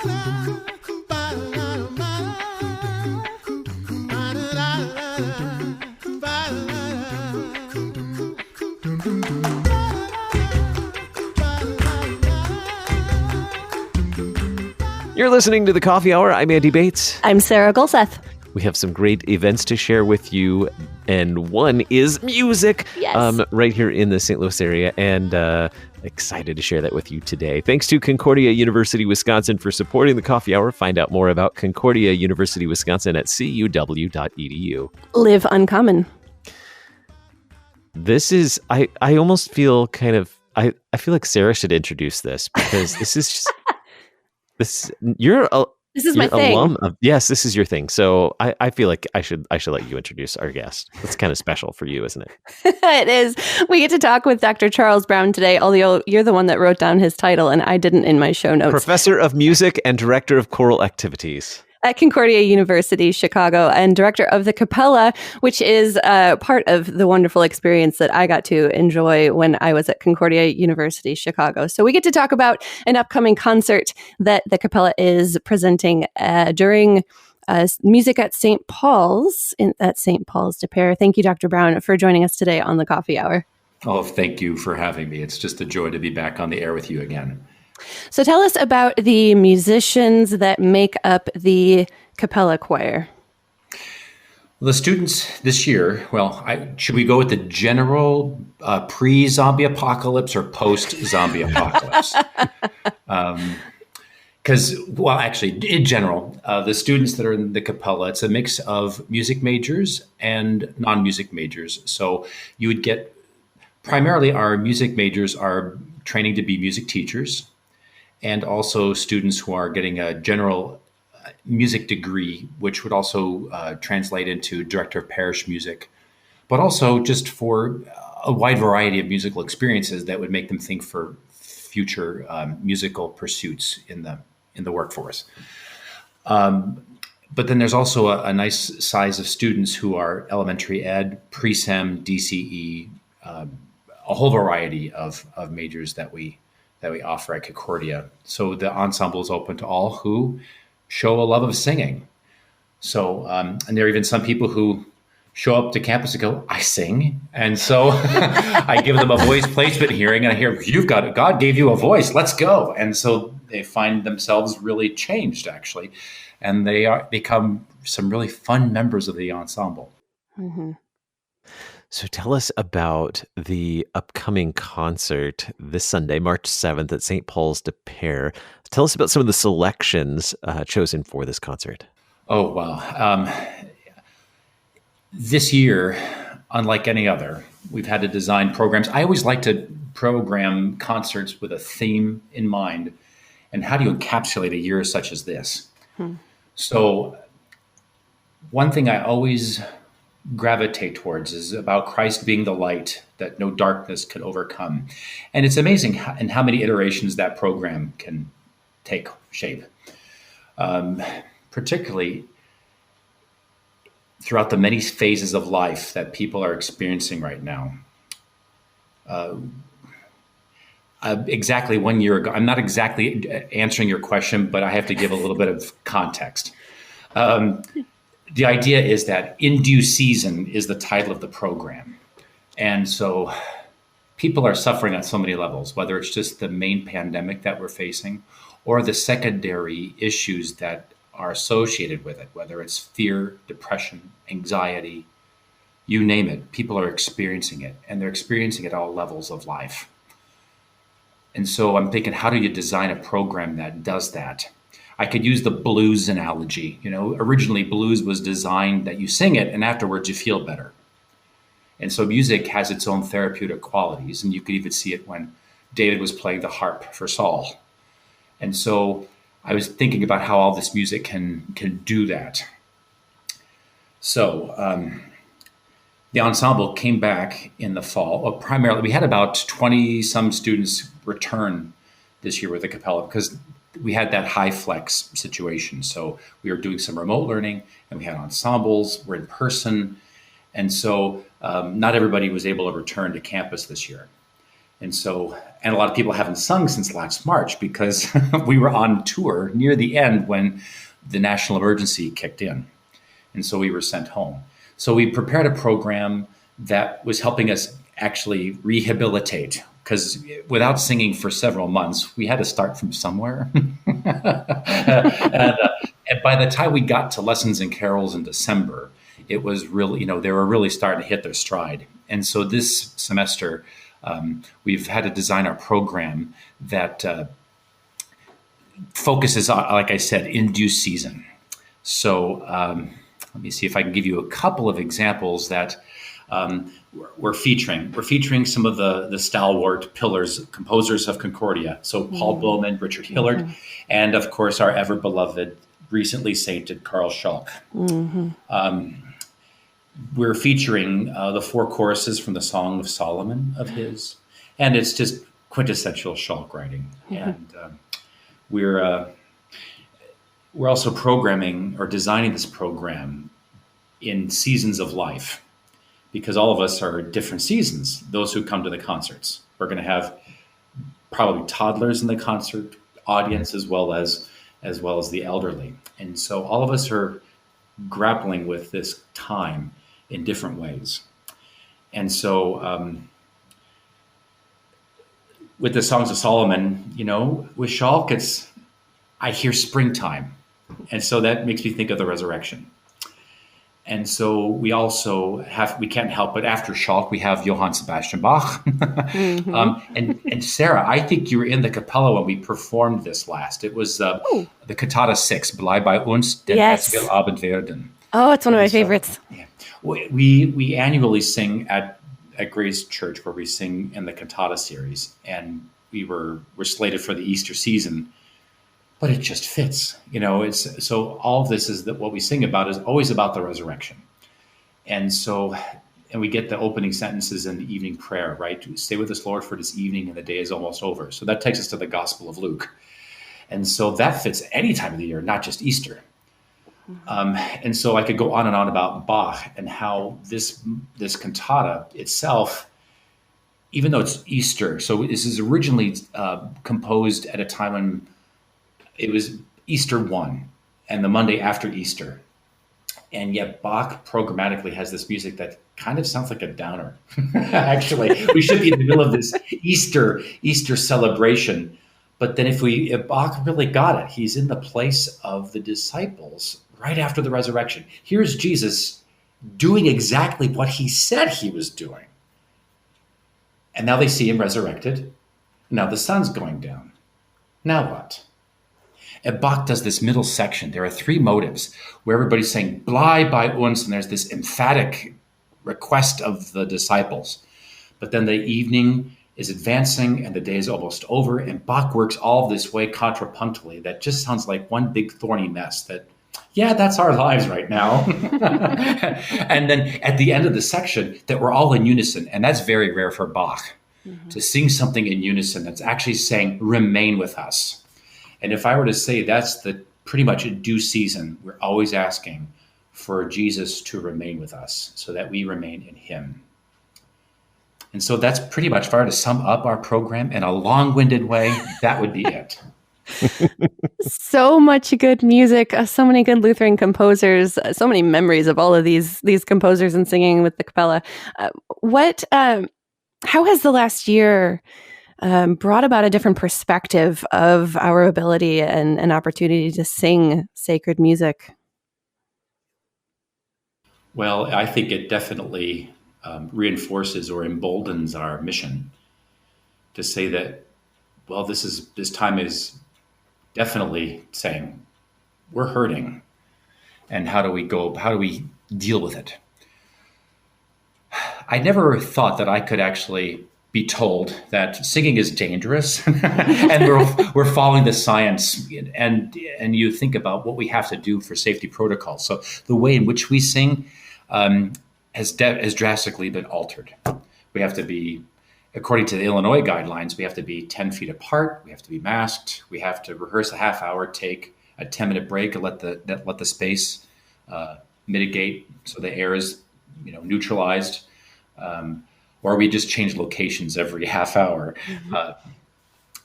You're listening to The Coffee Hour. I'm Andy Bates. I'm Sarah Gulseth. We have some great events to share with you, and one is music. Yes. Right here in the St. Louis area, and excited to share that with you today. Thanks to Concordia University, Wisconsin for supporting The Coffee Hour. Find out more about Concordia University, Wisconsin at cuw.edu. Live uncommon. This is, I almost feel kind of, I feel like Sarah should introduce this, because this is just, this is my thing. Yes, this is your thing. So I feel like I should let you introduce our guest. That's kind of special for you, isn't it? It is. We get to talk with Dr. Charles Brown today, although you're the one that wrote down his title and I didn't in my show notes. Professor of Music and Director of Choral Activities at Concordia University Chicago, and director of the Kapelle, which is part of the wonderful experience that I got to enjoy when I was at Concordia University Chicago. So we get to talk about an upcoming concert that the Kapelle is presenting during Music at St. Paul's, at St. Paul's de Pere. Thank you, Dr. Brown, for joining us today on the Coffee Hour. Oh, thank you for having me. It's just a joy to be back on the air with you again. So tell us about the musicians that make up the Kapelle choir. Well, the students this year, should we go with the general pre-zombie apocalypse or post-zombie apocalypse? Because, actually, in general, the students that are in the Kapelle, it's a mix of music majors and non-music majors. So you would get, primarily our music majors are training to be music teachers, and also students who are getting a general music degree, which would also translate into director of parish music, but also just for a wide variety of musical experiences that would make them think for future musical pursuits in the workforce. But then there's also a nice size of students who are elementary ed, pre-sem, DCE, a whole variety of majors that we offer at Concordia. So the ensemble is open to all who show a love of singing. So, and there are even some people who show up to campus and go, I sing. And so I give them a voice placement hearing, and I hear, you've got it. God gave you a voice. Let's go. And so they find themselves really changed, actually. And they become some really fun members of the ensemble. Mm-hmm. So tell us about the upcoming concert this Sunday, March 7th at St. Paul's de Pere. Tell us about some of the selections chosen for this concert. Oh, wow. This year, unlike any other, we've had to design programs. I always like to program concerts with a theme in mind. And how do you encapsulate a year such as this? So one thing I always gravitate towards is about Christ being the light that no darkness could overcome. And it's amazing in how many iterations that program can take shape, particularly throughout the many phases of life that people are experiencing right now. Exactly 1 year ago, I'm not exactly answering your question, but I have to give a little bit of context. The idea is that In Due Season is the title of the program. And so people are suffering on so many levels, whether it's just the main pandemic that we're facing or the secondary issues that are associated with it, whether it's fear, depression, anxiety, you name it. People are experiencing it, and they're experiencing it at all levels of life. And so I'm thinking, how do you design a program that does that? I could use the blues analogy. Originally blues was designed that you sing it and afterwards you feel better. And so music has its own therapeutic qualities. And you could even see it when David was playing the harp for Saul. And so I was thinking about how all this music can do that. So the ensemble came back in the fall. Well, primarily, we had about 20 some students return this year with the Kapelle because we had that high flex situation. So we were doing some remote learning and we had ensembles, we're in person. And so not everybody was able to return to campus this year. And a lot of people haven't sung since last March because we were on tour near the end when the national emergency kicked in. And so we were sent home. So we prepared a program that was helping us actually rehabilitate, because without singing for several months, we had to start from somewhere. And by the time we got to lessons and carols in December, it was really, they were really starting to hit their stride. And so this semester, we've had to design our program that focuses on, like I said, in due season. So let me see if I can give you a couple of examples that we're featuring. We're featuring some of the stalwart pillars, composers of Concordia. So Paul Bowman, Richard Hillard, and of course our ever beloved, recently sainted Carl Schalk. We're featuring the 4 choruses from the Song of Solomon of his, and it's just quintessential Schalk writing. And we're also programming or designing this program in seasons of life, because all of us are different seasons. Those who come to the concerts, we're going to have probably toddlers in the concert audience as well as the elderly, and so all of us are grappling with this time in different ways. And so with the Songs of Solomon, with Schalk, I hear springtime, and so that makes me think of the resurrection. And so we can't help but after Schalk, we have Johann Sebastian Bach. And Sarah, I think you were in the Kapelle when we performed this last. It was the Cantata 6, Bleib bei uns, denn es will Abend werden. Oh, it's one of my favorites. Yeah. We annually sing at Grace Church, where we sing in the Cantata series, and we're slated for the Easter season. But it just fits, so all of this is that what we sing about is always about the resurrection. And we get the opening sentences in the evening prayer, right? Stay with us, Lord, for this evening, and the day is almost over. So that takes us to the Gospel of Luke. And so that fits any time of the year, not just Easter. And so I could go on and on about Bach and how this cantata itself, even though it's Easter, so this is originally composed at a time when it was Easter 1 and the Monday after Easter. And yet Bach programmatically has this music that kind of sounds like a downer. Actually, we should be in the middle of this Easter celebration. But then if Bach really got it, he's in the place of the disciples right after the resurrection. Here's Jesus doing exactly what he said he was doing. And now they see him resurrected. Now the sun's going down. Now what? And Bach does this middle section. There are 3 motives where everybody's saying, Bleib bei uns, and there's this emphatic request of the disciples. But then the evening is advancing and the day is almost over, and Bach works all this way contrapuntally. That just sounds like one big thorny mess that's our lives right now. And then at the end of the section, that we're all in unison, and that's very rare for Bach, to sing something in unison that's actually saying, remain with us. And if I were to say that's pretty much a due season, we're always asking for Jesus to remain with us so that we remain in him. And so that's pretty much, if I were to sum up our program in a long-winded way, that would be it. So much good music, so many good Lutheran composers, so many memories of all of these composers and singing with the Kapelle. How has the last year brought about a different perspective of our ability and an opportunity to sing sacred music? Well, I think it definitely reinforces or emboldens our mission to say that, well, this time is definitely saying we're hurting, and how do we deal with it? I never thought that I could actually be told that singing is dangerous and we're following the science, and you think about what we have to do for safety protocols. So the way in which we sing has drastically been altered. We have to be, according to the Illinois guidelines, we have to be 10 feet apart. We have to be masked. We have to rehearse a half hour, take a 10-minute break, and let the space mitigate so the air is neutralized. or we just change locations every half hour.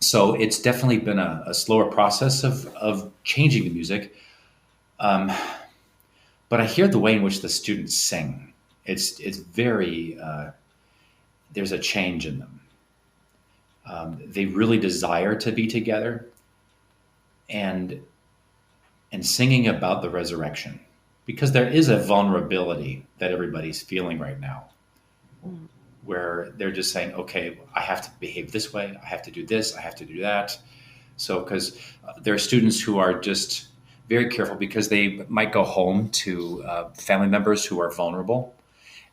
So it's definitely been a slower process of changing the music. But I hear the way in which the students sing. It's very, there's a change in them. They really desire to be together and singing about the resurrection, because there is a vulnerability that everybody's feeling right now, where they're just saying, okay, I have to behave this way, I have to do this, I have to do that. So, because there are students who are just very careful because they might go home to family members who are vulnerable.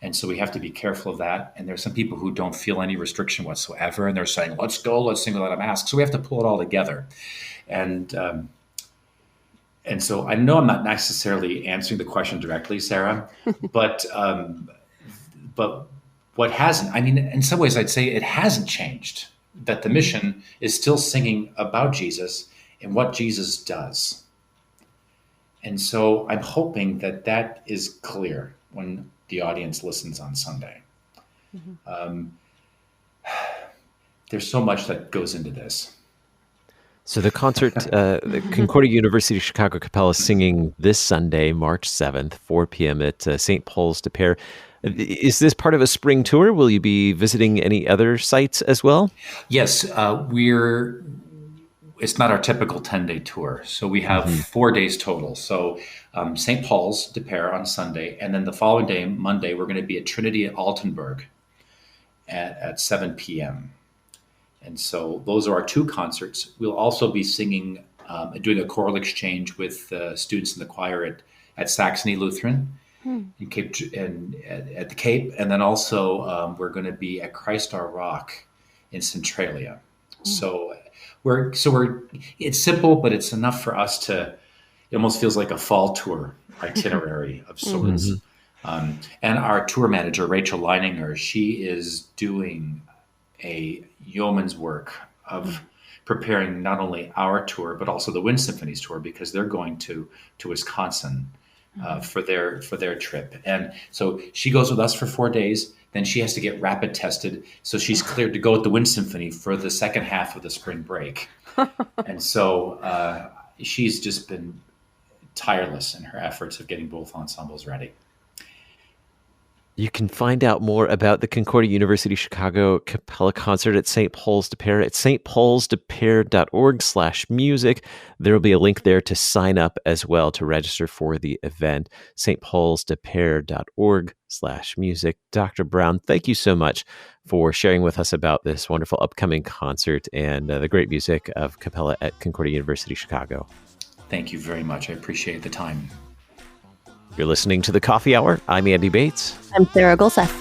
And so we have to be careful of that. And there's some people who don't feel any restriction whatsoever. And they're saying, let's go, let's sing without a mask. So we have to pull it all together. And so I know I'm not necessarily answering the question directly, Sarah, but what hasn't, I mean, in some ways I'd say it hasn't changed, that the mission is still singing about Jesus and what Jesus does. And so I'm hoping that that is clear when the audience listens on Sunday. There's so much that goes into this. So the concert, the Concordia University Chicago Kapelle is singing this Sunday, March 7th, 4 p.m. at St. Paul's de Pere. Is this part of a spring tour? Will you be visiting any other sites as well? Yes, it's not our typical 10-day tour. So we have 4 days total. So St. Paul's de Pere on Sunday, and then the following day, Monday, we're going to be at Trinity at Altenburg at 7 p.m. And so those are our 2 concerts. We'll also be singing, doing a choral exchange with students in the choir at Saxony Lutheran in Cape, and at the Cape. And then also we're going to be at Christ Our Rock in Centralia. So it's simple, but it's enough for us to, it almost feels like a fall tour itinerary of sorts. And our tour manager, Rachel Leininger, she is doing a yeoman's work of preparing not only our tour, but also the Wind Symphony's tour, because they're going to Wisconsin for their trip. And so she goes with us for 4 days. Then she has to get rapid tested. So she's cleared to go with the Wind Symphony for the second half of the spring break. And so she's just been tireless in her efforts of getting both ensembles ready. You can find out more about the Concordia University Chicago Kapelle concert at St. Paul's de Pere at stpaulsdepere.org/music. There will be a link there to sign up as well to register for the event, stpaulsdepere.org/music. Dr. Brown, thank you so much for sharing with us about this wonderful upcoming concert and the great music of Kapelle at Concordia University Chicago. Thank you very much. I appreciate the time. You're listening to The Coffee Hour. I'm Andy Bates. I'm Sarah Gulseth.